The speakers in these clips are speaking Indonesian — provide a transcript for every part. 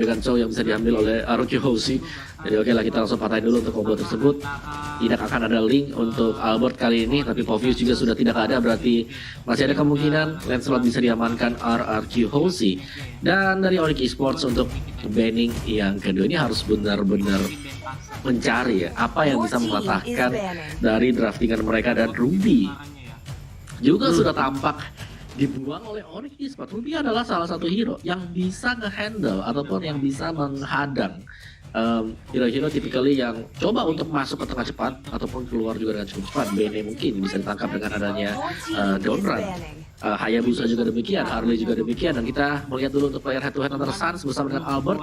dengan Chow yang bisa diambil oleh Aruki Hoshi. Jadi oke lah, kita langsung patahin dulu untuk combo tersebut. Tidak akan ada link untuk Albert kali ini, tapi Povius juga sudah tidak ada, berarti masih ada kemungkinan Lancelot bisa diamankan RRQ Hoshi. Dan dari Onyx Esports untuk banning yang kedua ini harus benar-benar mencari ya apa yang bisa mematahkan dari draftingan mereka. Dan Ruby juga sudah tampak dibuang oleh Onyx Esports. Ruby adalah salah satu hero yang bisa ngehandle ataupun yang bisa menghadang hero-hero typically yang coba untuk masuk ke tengah cepat ataupun keluar juga dengan cukup cepat. Bene mungkin bisa ditangkap dengan adanya down run. Hayabusa juga demikian, Harley juga demikian. Dan kita melihat dulu untuk player head to head antara Suns bersama dengan Albert.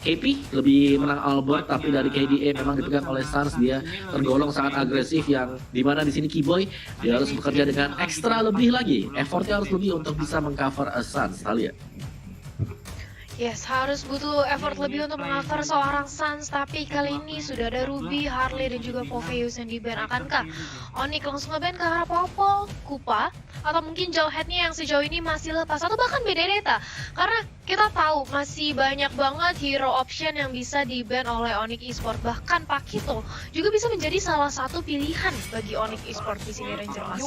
KP lebih menang Albert, tapi dari KDA memang dipegang oleh Suns. Dia tergolong sangat agresif, yang dimana di sini Keyboy dia harus bekerja dengan ekstra lebih lagi, effortnya harus lebih untuk bisa mengcover Suns. Talia. Yes, harus butuh effort lebih untuk meng-cover seorang Suns, tapi kali ini sudah ada Ruby, Harley, dan juga Poveus yang di-ban. Akankah Onyx langsung nge-ban ke arah Popol, Kupa, atau mungkin Jawhead-nya yang sejauh ini masih lepas, atau bahkan Benedetta? Karena kita tahu masih banyak banget hero option yang bisa di-ban oleh Onyx Esports. Bahkan Pakito juga bisa menjadi salah satu pilihan bagi Onyx Esports di sini, Ranger Mas.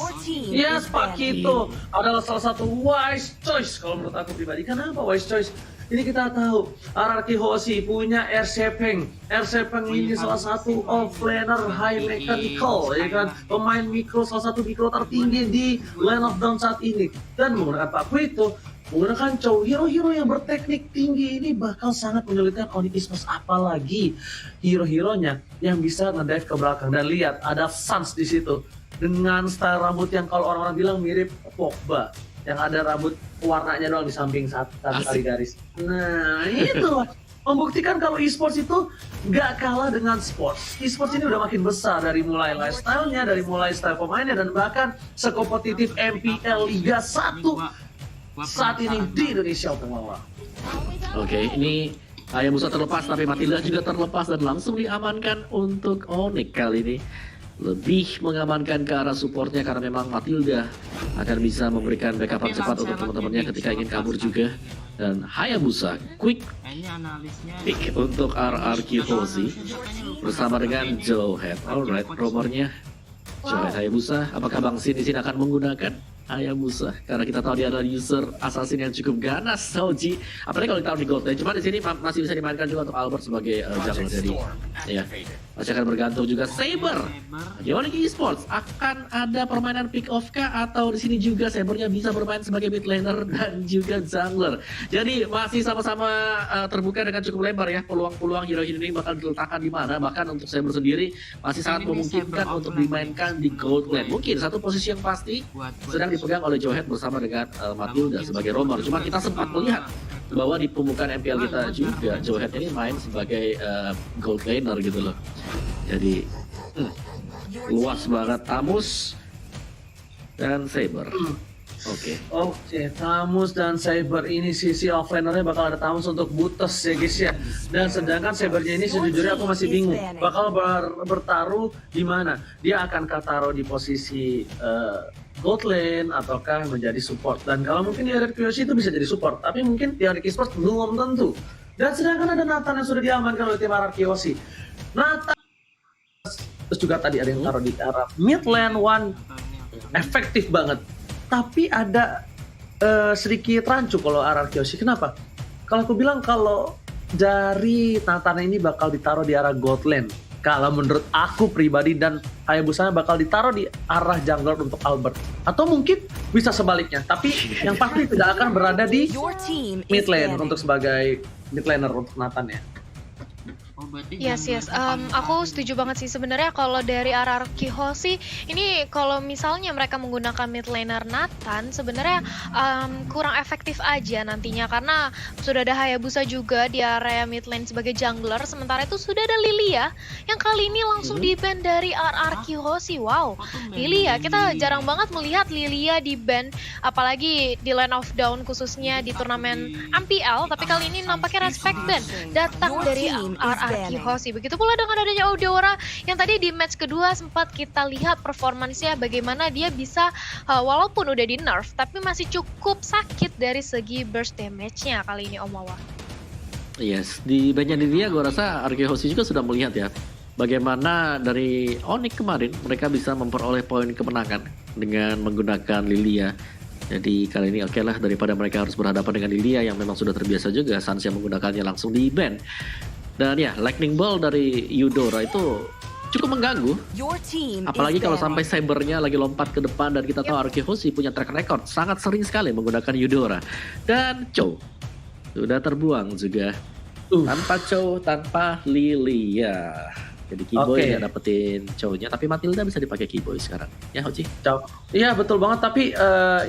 Yes, Pakito adalah salah satu wise choice kalau menurut aku pribadi. Kenapa wise choice? Ini kita tahu RRQ Hoshi punya Air Shaping. Air Shaping ini salah satu offlaner high mechanical, ya kan? Pemain mikro, salah satu mikro tertinggi di Lane of Dawn saat ini. Dan menggunakan Pakito, menggunakan Chow, hero-hero yang berteknik tinggi ini bakal sangat menyulitkan Onyx Esports. Apalagi hero-heronya yang bisa ngedive ke belakang. Dan lihat, ada Suns di situ dengan style rambut yang kalau orang-orang bilang mirip Pogba, yang ada rambut warnanya doang di samping satu kali garis. Nah, itu membuktikan kalau e-sports itu nggak kalah dengan sports. E-sports ini udah makin besar, dari mulai lifestyle-nya, dari mulai style pemainnya, dan bahkan sekompetitif MPL Liga 1 saat ini di Indonesia. Oke, ini Hayabusa terlepas, tapi Matilda juga terlepas dan langsung diamankan untuk Onyx kali ini. Lebih mengamankan ke arah supportnya karena memang Matilda akan bisa memberikan backupan cepat untuk teman-temannya ketika ingin kabur juga. Dan Hayabusa quick pick untuk RRQ Hoshi bersama dengan Jawhead. Alright, romernya Jawhead Hayabusa. Apakah Bang Sin di sini akan menggunakan Hayabusa? Karena kita tahu dia adalah user assassin yang cukup ganas, Soji. Apalagi kalau ditaruh di gold lane. Cuma di sini masih bisa dimainkan juga untuk Albert sebagai jungler. Jadi ya, masih akan bergantung juga Saber. Onyx Esports akan ada permainan pick off kah, atau di sini juga Sabernya bisa bermain sebagai mid laner dan juga jungler. Jadi masih sama-sama terbuka dengan cukup lebar ya, peluang-peluang hero-hero ini bakal diletakkan di mana. Bahkan untuk Saber sendiri masih sangat memungkinkan untuk dimainkan di gold lane. Mungkin satu posisi yang pasti sedang dipegang oleh Jawhead bersama dengan Matilda sebagai roamer. Cuma kita sempat melihat bahwa di pembukaan MPL kita juga Jawhead ini main sebagai gold laner gitu loh. Jadi luas banget Tamus dan Saber. Oke, Tamus dan Saber ini sisi offlanernya bakal ada Tamus untuk Buttes ya guys ya. Dan sedangkan Sabernya ini sejujurnya aku masih bingung bakal bertaruh di mana. Dia akan taruh di posisi gold lane ataukah menjadi support. Dan kalau mungkin di RRQ Hoshi itu bisa jadi support, tapi mungkin di Onyx Esports belum tentu. Dan sedangkan ada Nathan yang sudah diamankan oleh tim RRQ Hoshi. Nathan, terus juga tadi ada yang taruh di arah mid lane one, efektif banget. Tapi ada sedikit rancu kalau RRQ Hoshi. Kenapa? Kalau aku bilang kalau dari Nathan ini bakal ditaruh di arah gold lane. Kalau menurut aku pribadi, dan Hayabusa bakal ditaruh di arah jungler untuk Albert. Atau mungkin bisa sebaliknya. Tapi yang pasti tidak akan berada di mid lane untuk sebagai mid laner untuk Nathan ya. Yes. Aku setuju banget sih sebenarnya kalau dari RRQ Hoshi ini, kalau misalnya mereka menggunakan mid laner Nathan sebenarnya kurang efektif aja nantinya, karena sudah ada Hayabusa juga di area mid lane sebagai jungler, sementara itu sudah ada Lilia yang kali ini langsung di-ban dari RRQ Hoshi. Wow, Lilia, kita jarang banget melihat Lilia di-ban, apalagi di Lane of Dawn khususnya di turnamen MPL, tapi kali ini nampaknya respect ban datang dari RRQ Hoshi. Begitu pula dengan adanya Audora yang tadi di match kedua sempat kita lihat performansnya bagaimana dia bisa walaupun udah di nerf tapi masih cukup sakit dari segi burst damage-nya kali ini, Om Wawa. Yes, di bandnya Nidia gue rasa Arkehoshi juga sudah melihat ya bagaimana dari Onyx kemarin mereka bisa memperoleh poin kemenangan dengan menggunakan Lilia. Jadi kali ini oke lah daripada mereka harus berhadapan dengan Lilia yang memang sudah terbiasa juga Sans yang menggunakannya langsung di ban. Dan ya, Lightning Ball dari Eudora itu cukup mengganggu. Apalagi kalau sampai Cybernya lagi lompat ke depan dan kita tahu Arkehoshi punya track record sangat sering sekali menggunakan Eudora. Dan Chow sudah terbuang juga. Tanpa Chow, tanpa Lilia. Jadi Keyboy nggak dapetin Chow-nya, tapi Matilda bisa dipakai Keyboy sekarang. Ya Hoci? Chow. Iya betul banget, tapi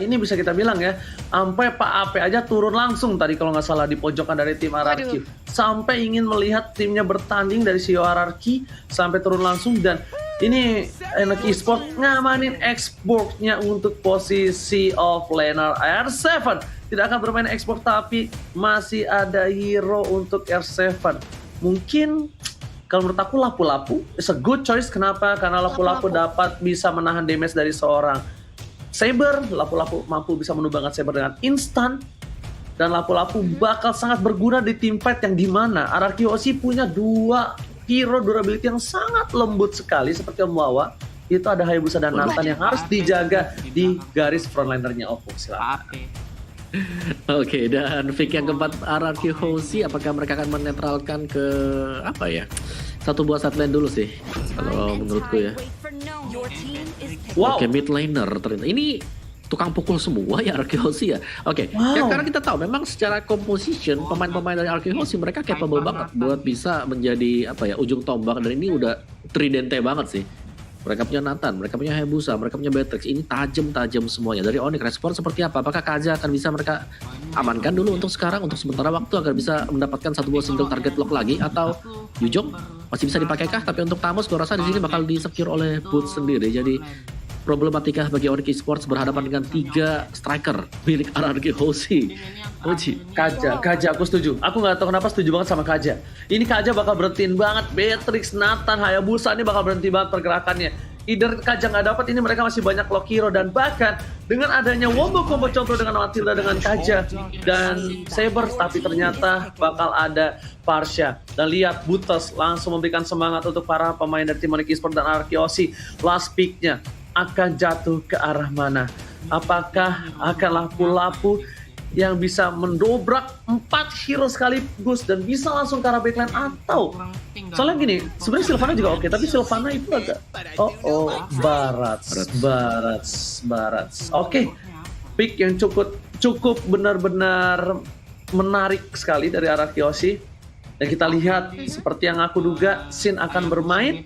ini bisa kita bilang ya, sampai Pak Ape aja turun langsung tadi kalau nggak salah di pojokan dari tim RRQ. Sampai ingin melihat timnya bertanding dari CEO RRQ, sampai turun langsung dan ini Enak Esport ngamanin exportnya untuk posisi offlaner R7. Tidak akan bermain export tapi masih ada hero untuk R7. Mungkin kalau menurut aku Lapu-Lapu is a good choice. Kenapa? Karena Lapu-Lapu dapat bisa menahan damage dari seorang Saber. Lapu-Lapu mampu bisa menumbangkan Saber dengan instan. Dan Lapu-Lapu bakal sangat berguna di team fight yang dimana RRQ punya dua hero durability yang sangat lembut sekali seperti Om Wawa. Itu ada Hayabusa dan Nathan yang harus dijaga di garis frontlinernya Oppo. Silakan. Oke, dan pick yang keempat RRQ Hoshi, apakah mereka akan menetralkan ke apa ya? Satu buah sideline dulu sih, kalau menurutku ya. Wow. Oke, mid laner ternyata. Ini tukang pukul semua ya RRQ Hoshi ya. Oke, ya, karena kita tahu memang secara composition pemain-pemain dari RRQ Hoshi mereka capable banget buat bisa menjadi apa ya ujung tombak dan ini udah tridente banget sih. Mereka punya Nathan, mereka punya Hayabusa, mereka punya Beatrix. Ini tajam-tajam semuanya. Dari Onyx respon seperti apa? Apakah Kaja akan bisa mereka amankan dulu untuk sekarang, untuk sementara waktu agar bisa mendapatkan satu buah single target lock lagi? Atau Yujong masih bisa dipakaikah? Tapi untuk Tamus gue rasa di sini bakal di-secure oleh Boots sendiri. Jadi problematika bagi Onyx Esports berhadapan dengan 3 striker milik RRQ Hoshi. Kaja, aku setuju. Aku nggak tahu kenapa setuju banget sama Kaja. Ini Kaja bakal berhentiin banget. Beatrix, Nathan, Hayabusa ini bakal berhenti banget pergerakannya. Either Kaja nggak dapat, ini mereka masih banyak lock hero dan bahkan dengan adanya wombo combo contoh dengan Matilda dengan Kaja dan Saber, tapi ternyata bakal ada Parsha. Dan lihat Butos langsung memberikan semangat untuk para pemain dari tim Onyx Esports dan RRQ Hoshi. Last pick-nya akan jatuh ke arah mana? Apakah akan Lapu-Lapu yang bisa mendobrak 4 hero sekaligus dan bisa langsung ke arah backline atau soalnya gini, sebenarnya Sylvana juga oke, tapi Sylvana itu agak Barat. Oke. Pick yang cukup benar-benar menarik sekali dari RRQ Hoshi. Dan kita lihat seperti yang aku duga, Sin akan bermain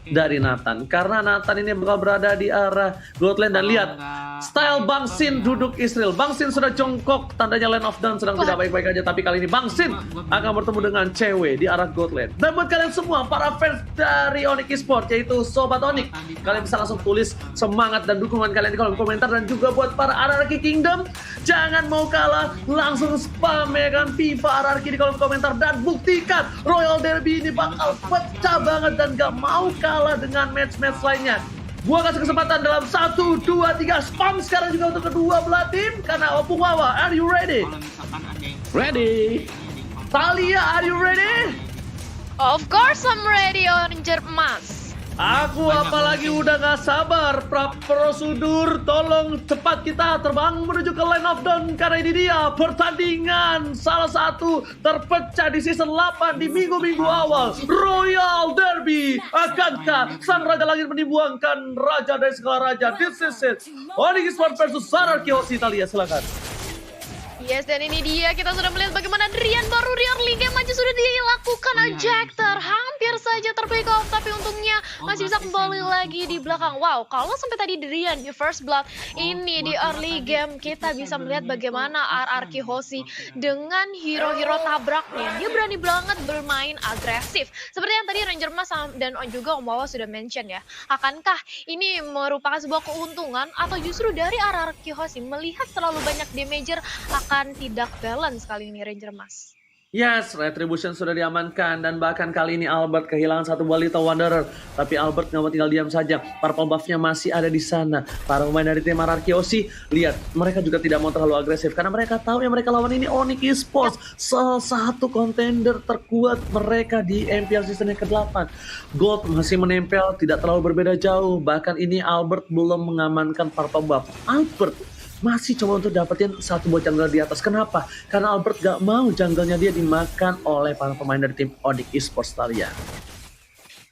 dari Nathan. Karena Nathan ini bakal berada di arah Gold Lane. Dan lihat, style Bang Sin duduk Israel. Bang Sin sudah jongkok, tandanya Land of Dawn sedang tidak baik-baik aja. Tapi kali ini Bang Sin akan bertemu dengan cewek di arah Gold Lane. Dan buat kalian semua, para fans dari Onyx Esports, yaitu Sobat Onyx, kalian bisa langsung tulis semangat dan dukungan kalian di kolom komentar. Dan juga buat para RRQ Kingdom, jangan mau kalah, langsung spam ya kan FIFA RRQ di kolom komentar. Dan bukti Royal Derby ini bakal pecah banget dan gak mau kalah dengan match-match lainnya. Gua kasih kesempatan dalam 1, 2, 3 spam sekarang juga untuk kedua belah tim karena Opung Wawa, are you ready? Ready. Talia, are you ready? Of course I'm ready, Ranger Emas. Aku apalagi udah gak sabar. Prosedur, tolong cepat kita terbang menuju ke Land of Dawn. Karena ini dia pertandingan salah satu terpecah di season 8 di minggu-minggu awal. Royal Derby. Akankah sang raja langit menimbangkan raja dari segala raja? This is it. Onyx Esports versus RRQ Hoshi. Talia, silakan. Yes, dan ini dia kita sudah melihat bagaimana Drian baru di early game aja sudah dilakukan ejector. Hampir saja terpick off, tapi untungnya masih bisa kembali lagi di belakang. Wow, kalau sampai tadi Drian di first blood, ini di early game kita bisa melihat bagaimana RRQ Hoshi dengan hero-hero tabraknya. Dia berani banget bermain agresif. Seperti yang tadi Ranger Mas dan juga Om Wawa sudah mention ya. Akankah ini merupakan sebuah keuntungan atau justru dari RRQ Hoshi melihat terlalu banyak damager akan tidak balance kali ini Ranger Mas? Yes, Retribution sudah diamankan dan bahkan kali ini Albert kehilangan satu buah Little Wanderer. Tapi Albert nggak mau tinggal diam saja. Purple buff-nya masih ada di sana. Para pemain dari tim RRQ Aussie, lihat mereka juga tidak mau terlalu agresif karena mereka tahu yang mereka lawan ini Onyx Esports, salah satu kontender terkuat mereka di MPL season yang ke-8. Gold masih menempel, tidak terlalu berbeda jauh. Bahkan ini Albert belum mengamankan Purple buff. Albert masih coba untuk dapetin satu buah jungle di atas. Kenapa? Karena Albert gak mau jungle-nya dia dimakan oleh para pemain dari tim Onyx Esports Talia.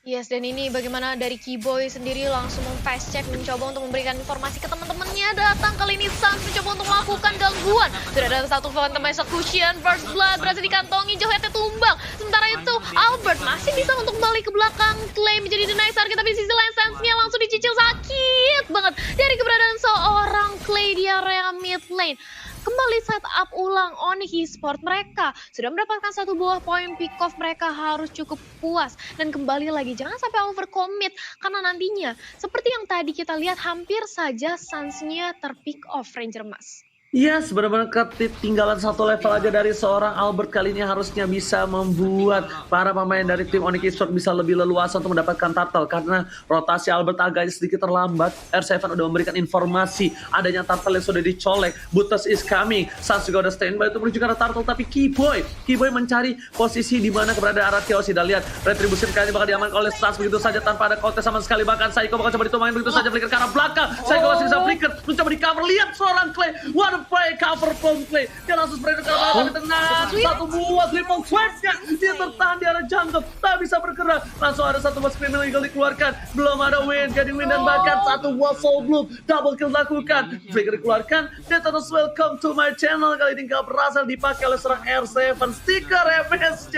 Yes, dan ini bagaimana dari Keyboy sendiri langsung fast check mencoba untuk memberikan informasi ke teman-temannya. Datang kali ini Sans mencoba untuk melakukan gangguan. Sudah ada satu Phantom Execution, First Blood berhasil dikantongi, Johete tumbang. Sementara itu Albert masih bisa untuk balik ke belakang, Clay menjadi the next target, tapi di sisi lain Sans-nya langsung dicicil sakit banget dari keberadaan seorang Clay di area mid lane. Kembali set up ulang Onyx Esports, mereka sudah mendapatkan satu buah poin pick off, mereka harus cukup puas dan kembali lagi jangan sampai overcommit karena nantinya seperti yang tadi kita lihat hampir saja Sans-nya terpick off Ranger Mas. Yes, benar-benar ketinggalan satu level aja dari seorang Albert. Kali ini harusnya bisa membuat para pemain dari tim Onyx Esports bisa lebih leluasa untuk mendapatkan turtle. Karena rotasi Albert agak sedikit terlambat. R7 udah memberikan informasi adanya turtle yang sudah dicolek. Butas is coming. Sans juga udah standby untuk menuju ke arah turtle. Tapi Keyboy mencari posisi di mana keberadaan RRQ Aussie. Dan lihat, Retribution kali ini bakal diamankan oleh Sans begitu saja tanpa ada kontes sama sekali. Bahkan Saiko bakal coba ditumbangin begitu saja. Flicker ke arah belakang. Saiko masih bisa flicker. Mencoba di cover. Lihat seorang Clay. What play cover from Clay, dia langsung spray ke arah tapi tenang, satu buah triple swipe-nya, dia tertahan di arah jungle, tak bisa bergerak, langsung ada satu buah Screaming Eagle dikeluarkan, belum ada win, getting win dan bahkan satu buah Soul Bloom, double kill dilakukan, Flicker dikeluarkan, dia terus welcome to my channel, kali ini gak berhasil dipakai oleh seorang R7, stiker MSC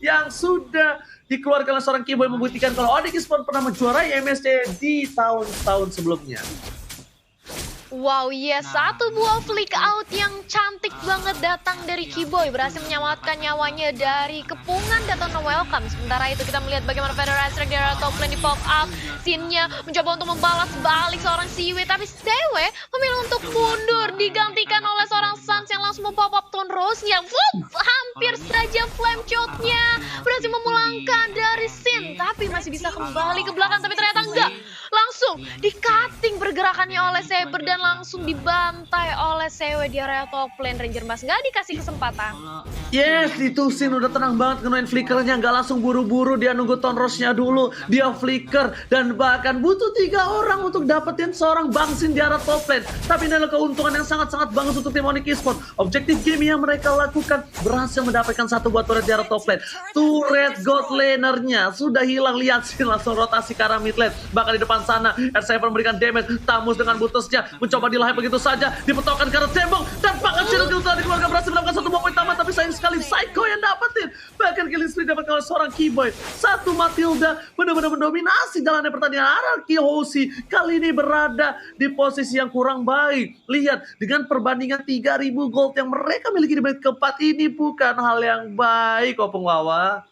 yang sudah dikeluarkan oleh seorang Keyboy membuktikan kalau Onyx Esports pernah menjuarai MSC di tahun-tahun sebelumnya. Wow, yes, satu buah flick out yang cantik banget datang dari Keyboy, berhasil menyelamatkan nyawanya dari kepungan Datang Welcome. Sementara itu kita melihat bagaimana Federal Strike di area top lane di pop up, scene-nya mencoba untuk membalas balik seorang Siwe, tapi Siwe memilih untuk mundur, digantikan oleh seorang Sans yang langsung mempop up Tone Rose-nya. Hampir saja flame shot-nya berhasil memulangkan dari scene, tapi masih bisa kembali ke belakang, tapi ternyata enggak. Langsung di-cutting pergerakannya oleh Saber dan langsung dibantai oleh Sewe di area top lane. Ranger Mas nggak dikasih kesempatan. Yes, itu Sin udah tenang banget ngenuin flickernya, nggak langsung buru-buru, dia nunggu Tone Rose-nya dulu, dia flicker dan bahkan butuh 3 orang untuk dapetin seorang Bang Sin di area top lane. Tapi ini adalah keuntungan yang sangat-sangat bagus untuk tim Onyx Esports. Objektif game yang mereka lakukan berhasil mendapatkan satu buah turret di area top lane. Turret God lanernya sudah hilang, lihat Sin langsung rotasi ke arah mid lane. Bahkan di depan sana R7 memberikan damage, Tamus dengan butusnya mencoba dilahap begitu saja, dipetokkan ke arah tembok dan bahkan Shadow Kill telah dikeluarkan, berhasil mendapatkan satu buah poin tambah, tapi sayang sekali Psycho yang dapetin. Bahkan killing spree dapatkan oleh seorang Keyboy. Satu Matilda benar-benar mendominasi jalannya pertandingan. RRQ Aussie kali ini berada di posisi yang kurang baik. Lihat, dengan perbandingan 3000 gold yang mereka miliki di menit keempat ini bukan hal yang baik, Opung Wawa.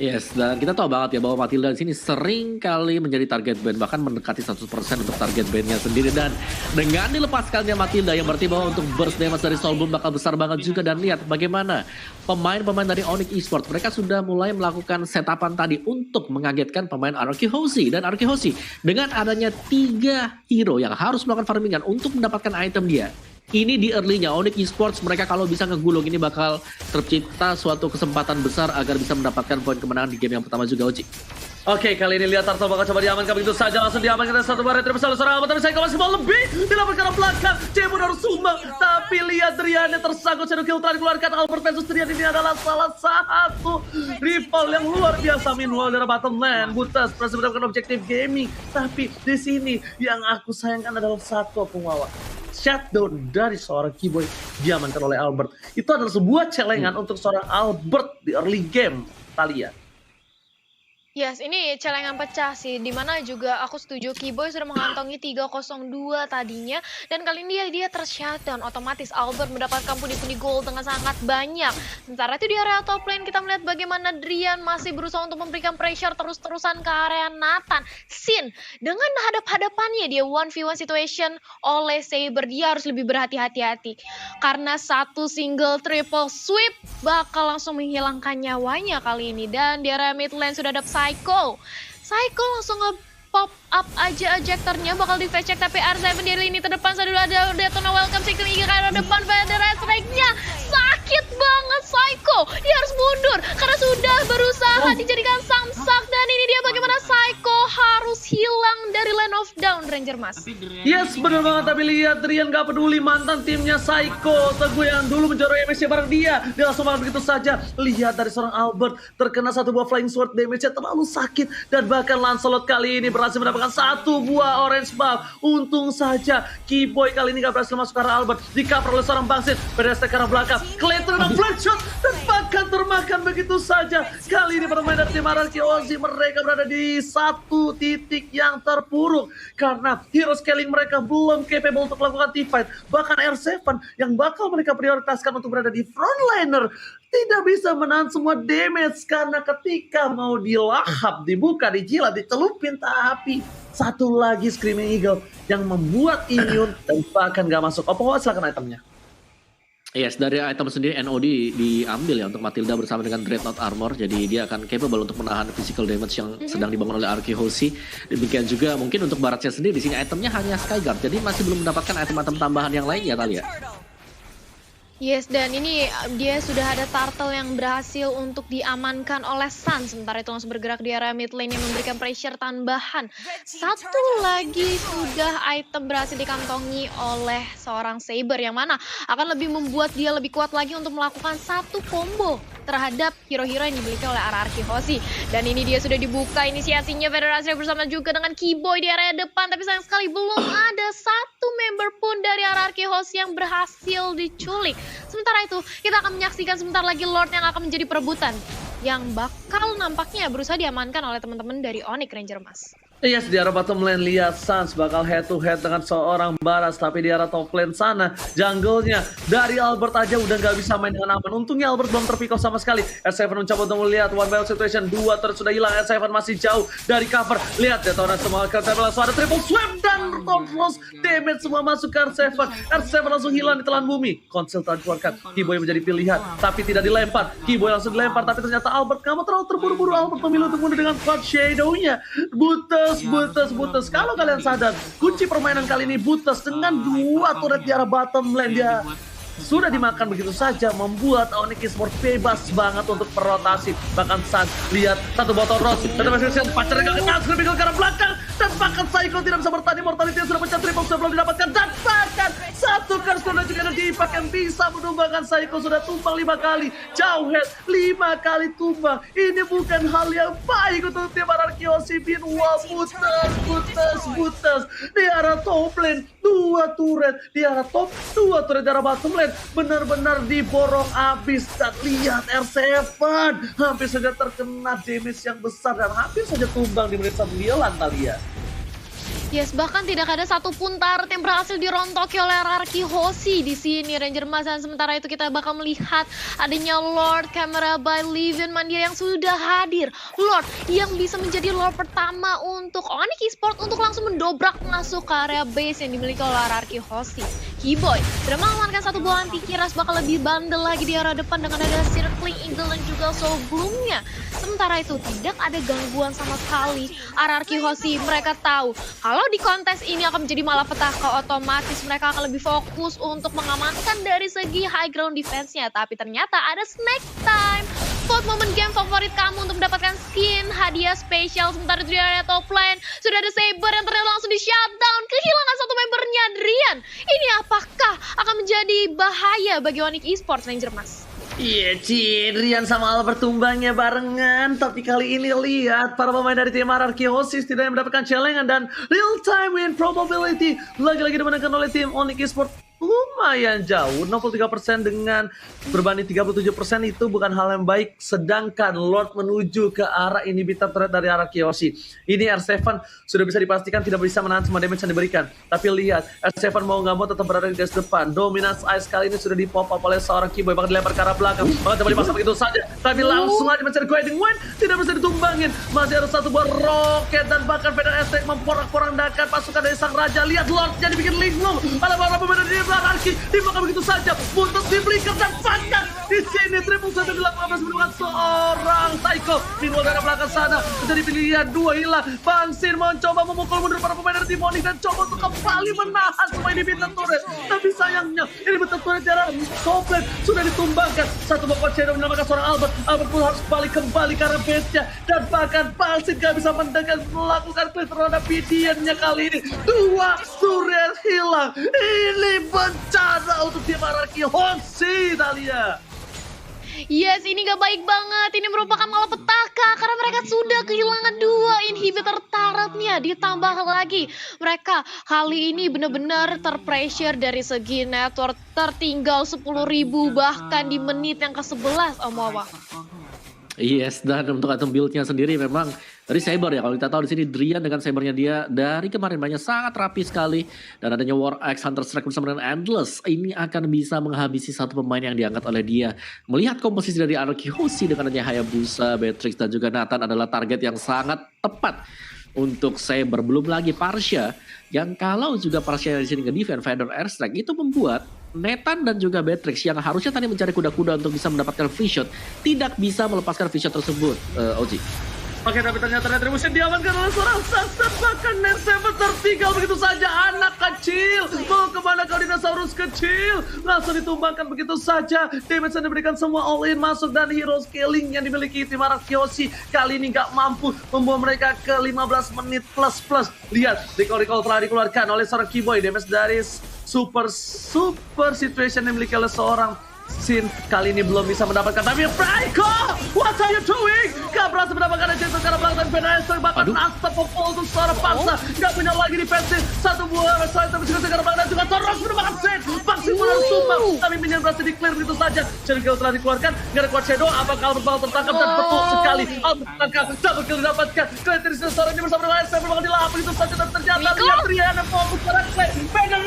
Yes, dan kita tahu banget ya bahwa Matilda di sini sering kali menjadi target ban, bahkan mendekati 100% untuk target ban-nya sendiri. Dan dengan dilepaskannya Matilda yang berarti bahwa untuk burst damage dari Soul Bloom bakal besar banget juga. Dan lihat bagaimana pemain-pemain dari Onyx Esports, mereka sudah mulai melakukan setapan tadi untuk mengagetkan pemain RRQ Aussie. Dan RRQ Aussie dengan adanya 3 hero yang harus melakukan farmingan untuk mendapatkan item dia. Ini di early-nya Onyx Esports, mereka kalau bisa ngegulung ini bakal tercipta suatu kesempatan besar agar bisa mendapatkan poin kemenangan di game yang pertama juga, Oci. Oke, kali ini lihat Turtle bakal coba diamankan begitu saja, langsung diamankan dari satu barret terbesar seorang Albert, tapi saya masih mau lebih dilaporkan ke belakang. Cebun harus sumbang, tapi lihat Driannya tersangkut, Shadow Kill telah dikeluarkan. Albert versus Drian ini adalah salah satu rival yang luar biasa. Meanwhile dari bottom lane, Butas berhasil mendapatkan objektif gaming, tapi di sini yang aku sayangkan adalah satu pengawal. Shutdown dari seorang Keyboy diamankan oleh Albert. Itu adalah sebuah celengan untuk seorang Albert di early game, Talia. Yes, ini celengan pecah sih, di mana juga aku setuju Keyboy sudah mengantongi 302 tadinya, dan kali ini dia ter-shutdown, otomatis Albert mendapatkan pundi-pundi gol dengan sangat banyak. Sementara itu di area top lane kita melihat bagaimana Drian masih berusaha untuk memberikan pressure terus-terusan ke area Nathan. Sin, dengan hadap-hadapannya dia 1v1 situation oleh Saber, dia harus lebih berhati-hati. Karena satu single triple sweep bakal langsung menghilangkan nyawanya kali ini. Dan di area mid lane sudah ada Psycho langsung nge-pop up aja ejectornya, bakal di flash check tapi R7 di lini terdepan dulu ada Daytona welcome Siktim ke arah depan pada strike-nya. Sakit banget Psycho, dia harus mundur karena sudah berusaha dijadikan samsak, dan ini dia bagaimana Psycho harus hilang dari Land of Down Ranger Mas. Yes, bener banget, tapi lihat Drian gak peduli mantan timnya Psycho, Teguh yang dulu menjoroi MSC bareng dia langsung malah begitu saja. Lihat dari seorang Albert terkena satu buah flying sword, damage-nya terlalu sakit, dan bahkan Lancelot kali ini berhasil mendapatkan satu buah orange buff. Untung saja Keyboy kali ini gak berhasil masuk ke arah Albert, di cover oleh seorang Bangsit, PDST ke arah belakang, Clayton dengan flat shot dan bahkan termakan begitu saja. Kali ini pemain dari tim RRQ Ozi mereka berada di satu titik yang terpuruk karena hero scaling mereka belum capable untuk melakukan teamfight. Bahkan R7 yang bakal mereka prioritaskan untuk berada di frontliner tidak bisa menahan semua damage karena ketika mau dilahap, dibuka, dijilat, dicelupin, tapi satu lagi Screaming Eagle yang membuat immune dan bahkan gak masuk. Apa silakan itemnya? Yes, dari item sendiri NOD diambil ya untuk Matilda bersama dengan Dreadnought Armor. Jadi dia akan capable untuk menahan physical damage yang sedang dibangun oleh Arky Hoshi. Demikian juga mungkin untuk Baratnya sendiri di sini itemnya hanya Skyguard. Jadi masih belum mendapatkan item-item tambahan yang lain ya Talia. Yes, dan ini dia sudah ada turtle yang berhasil untuk diamankan oleh Sun. Sementara itu langsung bergerak di area mid lane yang memberikan pressure tambahan. Satu lagi sudah item berhasil dikantongi oleh seorang Saber, yang mana akan lebih membuat dia lebih kuat lagi untuk melakukan satu combo terhadap hero-hero yang dimiliki oleh RRQ Hoshi. Dan ini dia sudah dibuka inisiasinya Federasi bersama juga dengan Keyboy di area depan. Tapi sayang sekali belum ada satu member pun dari RRQ Hoshi yang berhasil diculik. Sementara itu, kita akan menyaksikan sebentar lagi Lord yang akan menjadi perebutan yang bakal nampaknya berusaha diamankan oleh teman-teman dari Onyx Ranger Mas. Yes, di arah bottom lane lihat Suns bakal head to head dengan seorang Baras, tapi di arah top lane sana jungle-nya dari Albert aja udah nggak bisa main dengan aman. Untungnya Albert belum terpick off sama sekali. R7 mencoba untuk melihat one battle situation, 2 turret sudah hilang, R7 masih jauh dari cover. Lihat Daytona semua kereta langsung ada triple sweep dan total damage semua masuk ke R7. R7 langsung hilang di telan bumi. Konsil telah dikeluarkan, Keyboy menjadi pilihan tapi tidak dilempar. Keyboy langsung dilempar tapi ternyata Albert kamu terlalu terburu-buru. Albert memilih untuk mundur dengan Cloud Shadow-nya. Buttes. Kalau kalian sadar, kunci permainan kali ini Buttes dengan 2 turret di arah bottom lane dia sudah dimakan begitu saja, membuat Onyx Esports bebas banget untuk berotasi. Bahkan saat lihat satu botol rose, dan masih pacarnya gak kenal, Screaming ke arah belakang, dan bahkan Psycho tidak bisa bertani, mortality yang sudah pecah, triple sebelum didapatkan, dan bahkan satu curse dan juga energi impact yang bisa menumbangkan Psycho sudah tumbang 5 kali, jauh head 5 kali tumbang. Ini bukan hal yang baik untuk tim RRQ Hoshi. Wah, Buttes di arah top lane, 2 turret di arah top, 2 turret di arah bottom lane, benar-benar diborong abis. Dan lihat R7 hampir saja terkena damage yang besar dan hampir saja tumbang di menit 9 Talia. Yes, bahkan tidak ada satupun turret yang berhasil dirontoki oleh RRQ Hoshi di sini Ranger Mas. Dan sementara itu kita bakal melihat adanya Lord Camera by Livian Mandia yang sudah hadir. Lord yang bisa menjadi Lord pertama untuk Onyx Esports untuk langsung mendobrak masuk ke area base yang dimiliki oleh RRQ Hoshi. Keyboy sudah mengamankan satu buah anti kiras, bakal lebih bandel lagi di arah depan dengan ada Circling Eagle dan juga Soul Bloom-nya. Sementara itu tidak ada gangguan sama sekali RRQ Hoshi. Mereka tahu kalau di kontes ini akan menjadi malapetaka, otomatis mereka akan lebih fokus untuk mengamankan dari segi high ground defense-nya. Tapi ternyata ada snack time. Vote momen game favorit kamu untuk mendapatkan skin hadiah spesial. Sementara itu di area top lane sudah ada Saber yang ternyata langsung di shutdown. Kehilangan satu membernya, Drian. Ini apakah akan menjadi bahaya bagi Onyx Esports Ranger Mas? Iya, Drian sama Albert tumbangnya barengan. Tapi kali ini lihat para pemain dari tim RRQ Hoshi tidak mendapatkan celengan dan real time win probability lagi-lagi dimenangkan oleh tim Onyx Esports. lumayan jauh. 63% dengan berbanding 37% itu bukan hal yang baik. Sedangkan Lord menuju ke arah inhibitor turret dari arah Kyoshi. Ini R7 sudah bisa dipastikan tidak bisa menahan semua damage yang diberikan. Tapi lihat, R7 mau nggak mau tetap berada di garis depan. Dominance Ice kali ini sudah dipop up oleh seorang Keyboy, bahkan dilempar ke arah belakang. Bahkan coba dipasang begitu saja. Tapi langsung aja mencari Guiding Wind, tidak bisa ditumbangin. Masih ada satu buah roket dan bahkan Vader Aztec memporak-porandakan pasukan dari sang raja. Lihat Lord jadi bikin linglung. Ada para pemain di belakang di belakang begitu saja. Buntut di blinker dan bahkan di sini triple saja dilakukan dengan seorang Psycho. Meanwhile dari belakang sana menjadi pilihan dua hilang. Bang Sin mencoba memukul mundur para pemain dari Demonic dan coba untuk kembali menahan semua ini bintang turret. Tapi sayangnya ini bintang turret jarak Soulblade sudah ditumbangkan. Satu buah Shadow menyelamatkan seorang Albert. Albert pun harus kembali ke arah base-nya. Dan bahkan Bang Sin gak bisa mendekat melakukan clear terhadap Pidiannya kali ini. Dua turret hilang. Ini bencana untuk tim Araki Hoshi, Talia. Yes, ini gak baik banget. Ini merupakan malapetaka karena mereka sudah kehilangan dua inhibitor turretnya. Ditambah lagi mereka kali ini benar-benar terpressure dari segi network, tertinggal 10.000 bahkan di menit yang ke-11, Om Wawa. Yes, dan untuk item build-nya sendiri memang dari Saber ya. Kalau kita tahu di sini Drian dengan Sabernya dia dari kemarin banyak sangat rapi sekali, dan adanya War Axe, Hunter Strike bersama dengan Endless ini akan bisa menghabisi satu pemain yang diangkat oleh dia. Melihat komposisi dari Araki Hoshi dengan adanya Hayabusa, Beatrix dan juga Nathan adalah target yang sangat tepat untuk Saber. Belum lagi Parsha yang kalau juga Parsha di sini nge-defend Vader Airstrike itu membuat Nathan dan juga Beatrix yang harusnya tadi mencari kuda-kuda untuk bisa mendapatkan free shot tidak bisa melepaskan free shot tersebut. Oji. Oke, tapi ternyata Retribution diamankan oleh seorang Sunset. Bahkan Nerseven tertinggal begitu saja. Anak kecil, mau kemana kau dinosaurus kecil? Langsung ditumbangkan begitu saja. Damage yang diberikan semua all in masuk, dan hero scaling yang dimiliki tim Araki Hoshi kali ini nggak mampu membawa mereka ke 15 menit plus. Lihat, recall telah dikeluarkan oleh seorang Keyboy. Damage dari super situation yang dimiliki oleh seorang Sin kali ini belum bisa mendapatkan, tapi Franco, what are you doing? Gak berhasil mendapatkan Jason karena belakang Vanessa, bahkan Asta Popol untuk seorang paksa, gak punya lagi defensive. Satu buah Restoran tapi juga sekarang belakang dan juga Toros mendapatkan Sin. Vaksin pun harus tumbang, tapi minion berhasil di-clear begitu saja. Shadow Kill telah dikeluarkan, gak ada Quad Shadow, apakah Albert bakal tertangkap? Dan betul sekali, Albert tertangkap, double kill didapatkan. Clear seorang ini bersama dengan RC bakal dilapis begitu saja, dan ternyata lihat Triana fokus pada Clay, Vader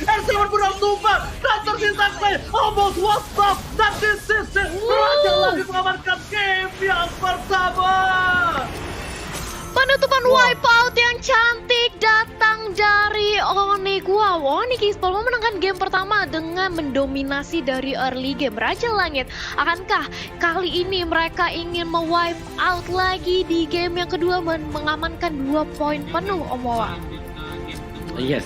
RC berbunuh tumbang, dan tersisa Clay, almost what's up, dan this is it. Raja lagi mengamankan game yang pertama. Penutupan wipeout yang cantik datang dari Onyx. Wow, Onyx Esports memenangkan game pertama dengan mendominasi dari early game. Raja Langit, akankah kali ini mereka ingin me-wipe out lagi di game yang kedua dan mengamankan 2 poin penuh, Om Wawa? Yes.